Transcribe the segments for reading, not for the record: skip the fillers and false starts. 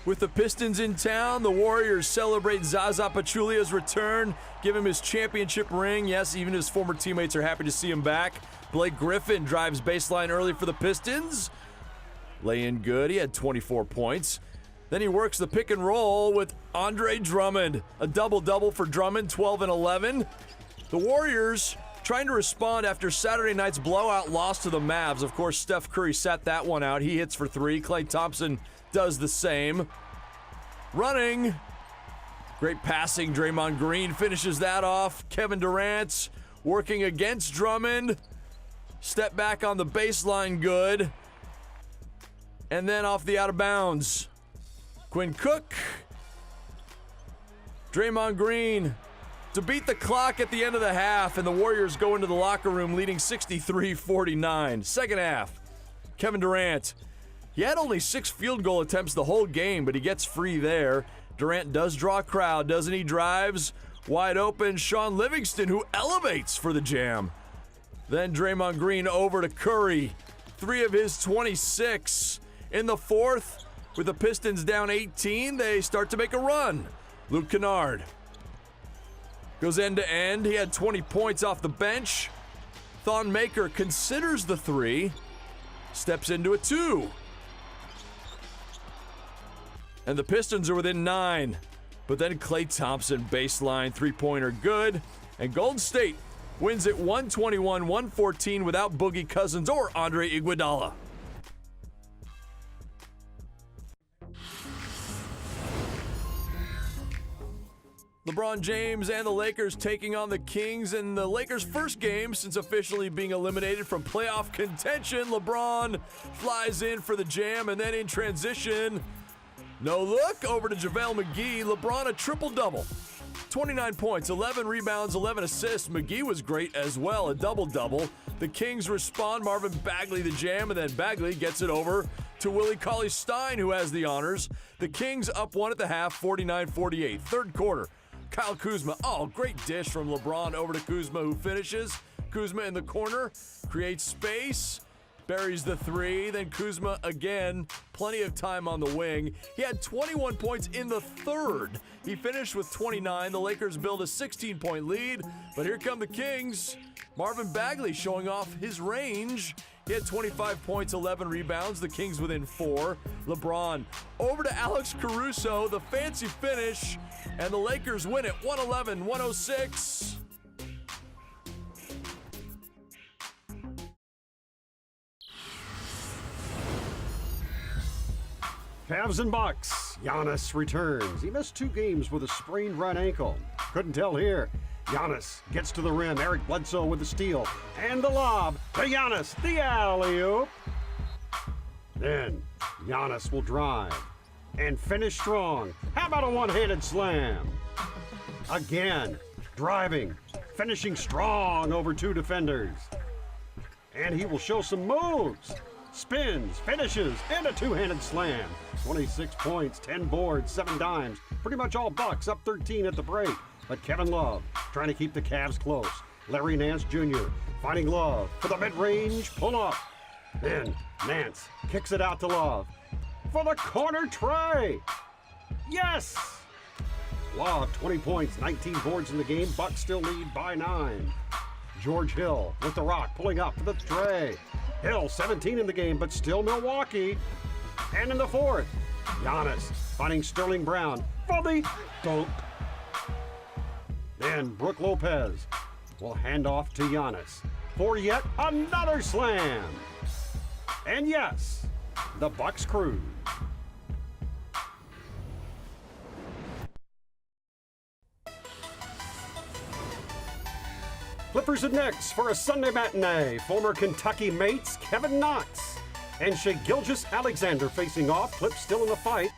With the Pistons in town, the Warriors celebrate Zaza Pachulia's return, give him his championship ring. Yes, even his former teammates are happy to see him back. Blake Griffin drives baseline early for the Pistons. Lay in good, he had 24 points. Then he works the pick and roll with Andre Drummond. A double-double for Drummond, 12 and 11. The Warriors trying to respond after Saturday night's blowout loss to the Mavs. Of course, Steph Curry sat that one out. He hits for three. Klay Thompson does the same. Running. Great passing. Draymond Green finishes that off. Kevin Durant working against Drummond. Step back on the baseline, good. And then off the out of bounds. Quinn Cook. Draymond Green to beat the clock at the end of the half, and the Warriors go into the locker room leading 63-49. Second half, Kevin Durant. He had only 6 field goal attempts the whole game, but he gets free there. Durant does draw a crowd, doesn't he? Drives wide open. Sean Livingston, who elevates for the jam. Then Draymond Green over to Curry. 3 of his 26. In the fourth, with the Pistons down 18, they start to make a run. Luke Kennard goes end to end. He had 20 points off the bench. Thon Maker considers the 3. Steps into a 2. And the Pistons are within 9. But then Klay Thompson, baseline, 3-pointer good. And Golden State wins it 121-114 without Boogie Cousins or Andre Iguodala. LeBron James and the Lakers taking on the Kings in the Lakers' first game since officially being eliminated from playoff contention. LeBron flies in for the jam, and then in transition, no look, over to JaVale McGee. LeBron a triple-double. 29 points, 11 rebounds, 11 assists. McGee was great as well, a double-double. The Kings respond, Marvin Bagley the jam, and then Bagley gets it over to Willie Cauley-Stein, who has the honors. The Kings up 1 at the half, 49-48. Third quarter, Kyle Kuzma. Oh, great dish from LeBron over to Kuzma, who finishes. Kuzma in the corner, creates space, buries the 3. Then Kuzma again, plenty of time on the wing. He had 21 points in the third. He finished with 29. The Lakers build a 16-point lead, but here come the Kings. Marvin Bagley showing off his range. He had 25 points, 11 rebounds. The Kings within 4. LeBron over to Alex Caruso, the fancy finish, and the Lakers win it 111-106. Cavs and Bucks. Giannis returns. He missed 2 games with a sprained right ankle. Couldn't tell here. Giannis gets to the rim. Eric Bledsoe with the steal and the lob to Giannis. The alley-oop. Then Giannis will drive and finish strong. How about a one-handed slam? Again, driving, finishing strong over 2 defenders. And he will show some moves. Spins, finishes, and a 2-handed slam. 26 points, 10 boards, 7 dimes. Pretty much all Bucks, up 13 at the break. But Kevin Love trying to keep the Cavs close. Larry Nance Jr. finding Love for the mid-range pull-up. Then Nance kicks it out to Love for the corner tray. Yes! Love, 20 points, 19 boards in the game. Bucks still lead by 9. George Hill with the rock, pulling up for the tray. Hill, 17 in the game, but still Milwaukee. And in the fourth, Giannis finding Sterling Brown for the dunk. Then Brook Lopez will hand off to Giannis for yet another slam. And yes, the Bucks cruise. Clippers and Knicks for a Sunday matinee. Former Kentucky mates Kevin Knox and Shai Gilgeous-Alexander facing off. Clips still in the fight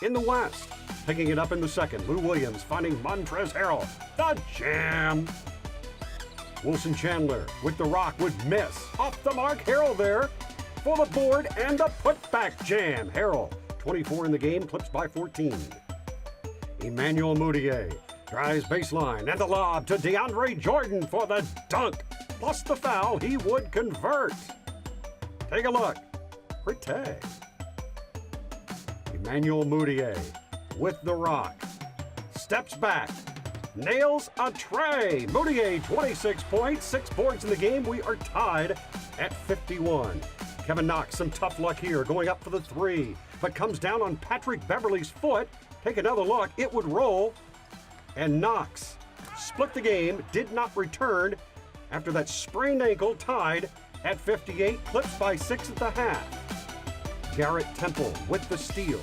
in the West. Picking it up in the second, Lou Williams finding Montrezl Harrell. The jam. Wilson Chandler with the rock would miss. Off the mark, Harrell there for the board and the putback jam. Harrell, 24 in the game, Clips by 14. Emmanuel Mudiay drives baseline and the lob to DeAndre Jordan for the dunk. Plus the foul, he would convert. Take a look. Pretty. Emmanuel Mudiay with the rock. Steps back. Nails a tray. Mudiay, 26 points, 6 boards in the game. We are tied at 51. Kevin Knox, some tough luck here, going up for the three, but comes down on Patrick Beverley's foot. Take another look. It would roll. And Knox split the game, did not return after that sprained ankle, tied at 58, clips by 6 at the half. Garrett Temple with the steal.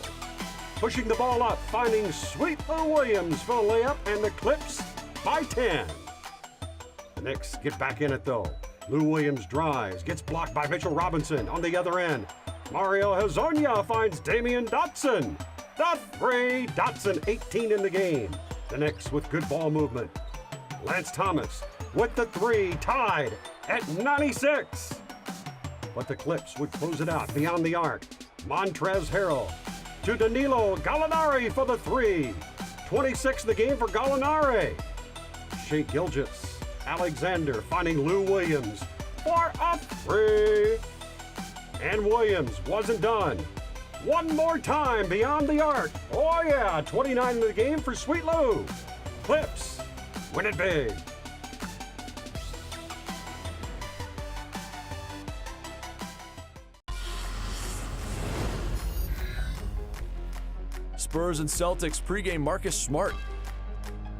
Pushing the ball up, finding Sweet Lou Williams for the layup, and the Clips by 10. The Knicks get back in it though. Lou Williams drives, gets blocked by Mitchell Robinson on the other end. Mario Hezonja finds Damian Dotson. The three, Dotson 18 in the game. The Knicks with good ball movement. Lance Thomas with the three, tied at 96. But the Clips would close it out beyond the arc. Montrezl Harrell to Danilo Gallinari for the three. 26 in the game for Gallinari. Shea Gilgeous Alexander finding Lou Williams for a three. And Williams wasn't done. One more time beyond the arc. Oh yeah, 29 in the game for Sweet Lou. Clips win it big. Spurs and Celtics pregame. Marcus Smart.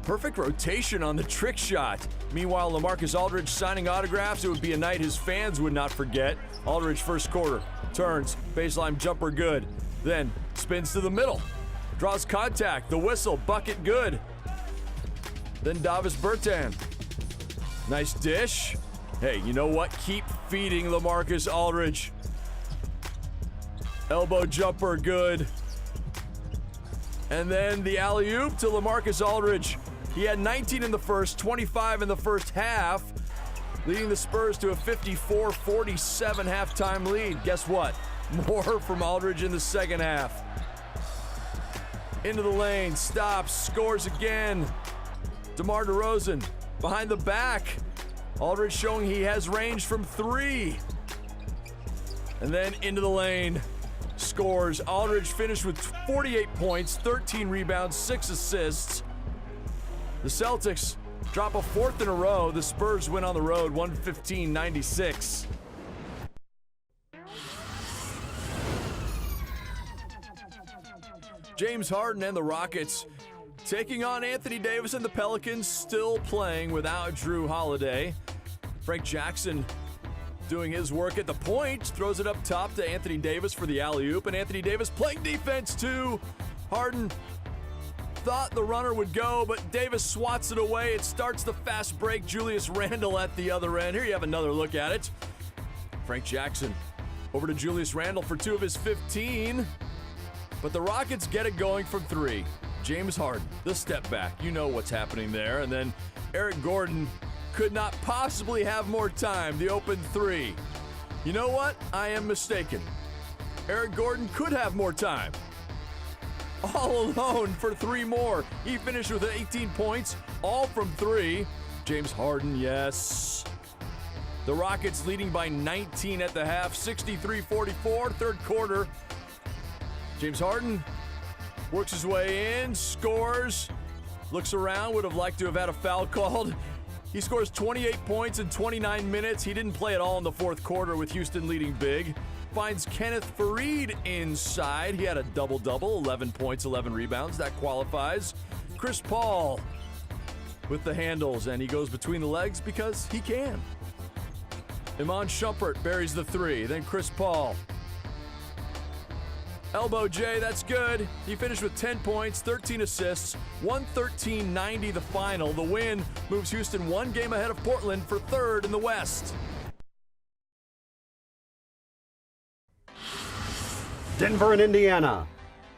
Perfect rotation on the trick shot. Meanwhile, LaMarcus Aldridge signing autographs. It would be a night his fans would not forget. Aldridge first quarter. Turns. Baseline jumper good. Then spins to the middle. Draws contact. The whistle. Bucket good. Then Davis Bertan. Nice dish. Hey, you know what? Keep feeding LaMarcus Aldridge. Elbow jumper good. And then the alley-oop to LaMarcus Aldridge. He had 19 in the first, 25 in the first half, leading the Spurs to a 54-47 halftime lead. Guess what? More from Aldridge in the second half. Into the lane, stops, scores again. DeMar DeRozan behind the back. Aldridge showing he has range from three. And then into the lane. Scores. Aldridge finished with 48 points, 13 rebounds, 6 assists. The Celtics drop a fourth in a row. The Spurs win on the road, 115-96. James Harden and the Rockets taking on Anthony Davis and the Pelicans, still playing without Drew Holiday. Frank Jackson doing his work at the point, throws it up top to Anthony Davis for the alley-oop, and Anthony Davis playing defense too. Harden thought the runner would go, but Davis swats it away. It starts the fast break. Julius Randle at the other end. Here you have another look at it. Frank Jackson over to Julius Randle for 2 of his 15. But the Rockets get it going from 3. James Harden, the step back. You know what's happening there. And then Eric Gordon could not possibly have more time. The open 3. You know what? I am mistaken. Eric Gordon could have more time. All alone for 3 more. He finished with 18 points, all from 3. James Harden, yes. The Rockets leading by 19 at the half, 63-44, third quarter. James Harden works his way in, scores, looks around, would have liked to have had a foul called. He scores 28 points in 29 minutes. He didn't play at all in the fourth quarter with Houston leading big. Finds Kenneth Faried inside. He had a double-double, 11 points, 11 rebounds. That qualifies. Chris Paul with the handles, and he goes between the legs because he can. Iman Shumpert buries the 3. Then Chris Paul. Elbow J, that's good. He finished with 10 points, 13 assists, 113-90 the final. The win moves Houston 1 game ahead of Portland for 3rd in the West. Denver and Indiana.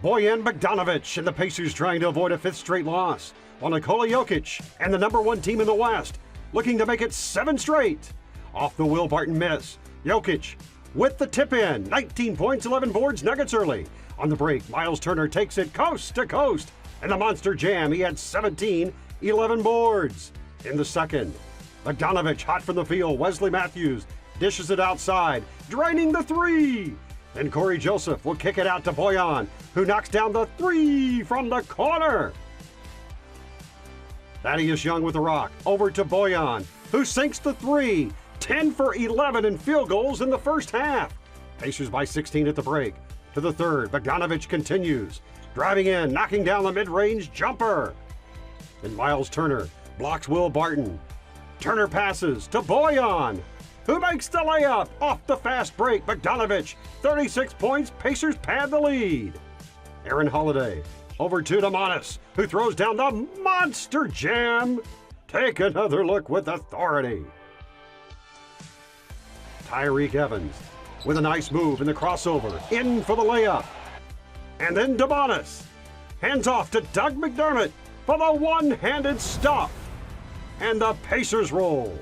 Bojan Bogdanovic and the Pacers trying to avoid a 5th straight loss. While Nikola Jokic and the number 1 team in the West looking to make it 7 straight. Off the Will Barton miss. Jokic with the tip in. 19 points, 11 boards, Nuggets early. On the break, Miles Turner takes it coast to coast. And the Monster Jam, he had 17, 11 boards. In the second, Bogdanovic hot from the field. Wesley Matthews dishes it outside, draining the 3. Then Corey Joseph will kick it out to Boyan, who knocks down the three from the corner. Thaddeus Young with the rock, over to Boyan, who sinks the three. 10 for 11 in field goals in the first half. Pacers by 16 at the break. To the third, Bogdanovich continues. Driving in, knocking down the mid-range jumper. Then Miles Turner blocks Will Barton. Turner passes to Boyan, who makes the layup off the fast break. Bogdanovich, 36 points, Pacers pad the lead. Aaron Holiday over to Demonis, who throws down the monster jam. Take another look with authority. Tyreek Evans with a nice move in the crossover, in for the layup. And then Demonis hands off to Doug McDermott for the one-handed stop. And the Pacers roll.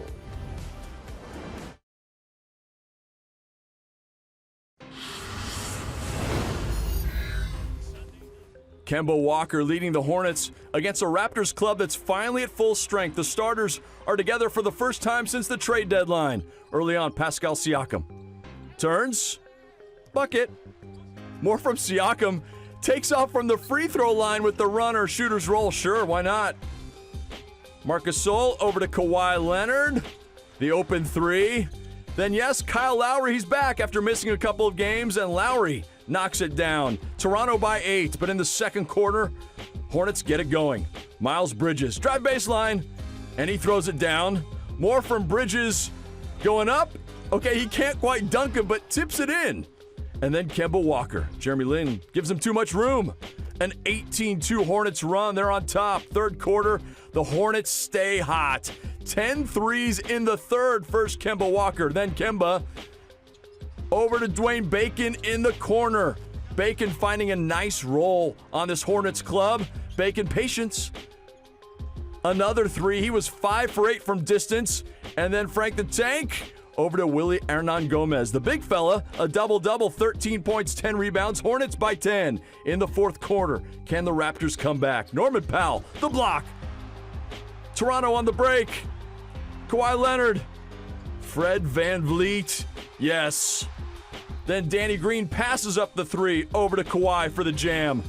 Kemba Walker leading the Hornets against a Raptors club that's finally at full strength. The starters are together for the first time since the trade deadline. Early on, Pascal Siakam turns, bucket. More from Siakam. Takes off from the free throw line with the runner. Shooter's roll, sure, why not? Marc Gasol over to Kawhi Leonard. The open three. Then yes, Kyle Lowry, he's back after missing a couple of games, and Lowry knocks it down. Toronto by 8, but in the second quarter, Hornets get it going. Miles Bridges, drive baseline, and he throws it down. More from Bridges going up. Okay, he can't quite dunk it, but tips it in. And then Kemba Walker. Jeremy Lin gives him too much room. An 18-2 Hornets run. They're on top. Third quarter, the Hornets stay hot. 10 threes in the third. First Kemba Walker, then Kemba over to Dwayne Bacon in the corner. Bacon finding a nice roll on this Hornets club. Bacon patience. Another three. He was 5 for 8 from distance. And then Frank the Tank over to Willie Hernan Gomez. The big fella, a double-double, 13 points, 10 rebounds. Hornets by 10 in the fourth quarter. Can the Raptors come back? Norman Powell, the block. Toronto on the break. Kawhi Leonard. Fred VanVleet. Yes. Then Danny Green passes up the three over to Kawhi for the jam.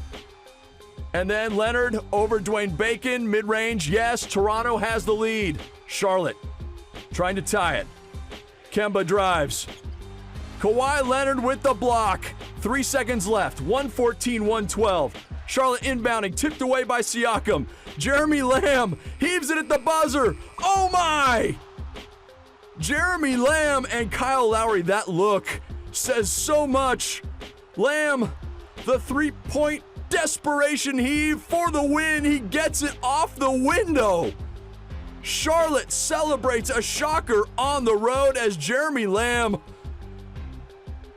And then Leonard over Dwayne Bacon, mid-range. Yes, Toronto has the lead. Charlotte trying to tie it. Kemba drives. Kawhi Leonard with the block. 3 seconds left. 114-112. Charlotte inbounding, tipped away by Siakam. Jeremy Lamb heaves it at the buzzer. Oh my! Jeremy Lamb and Kyle Lowry, that look says so much. Lamb, the three-point desperation heave for the win. He gets it off the window. Charlotte celebrates a shocker on the road as Jeremy Lamb,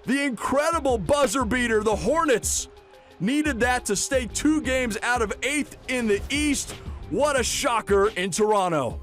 the incredible buzzer beater. The Hornets needed that to stay 2 games out of 8th in the East. What a shocker in Toronto.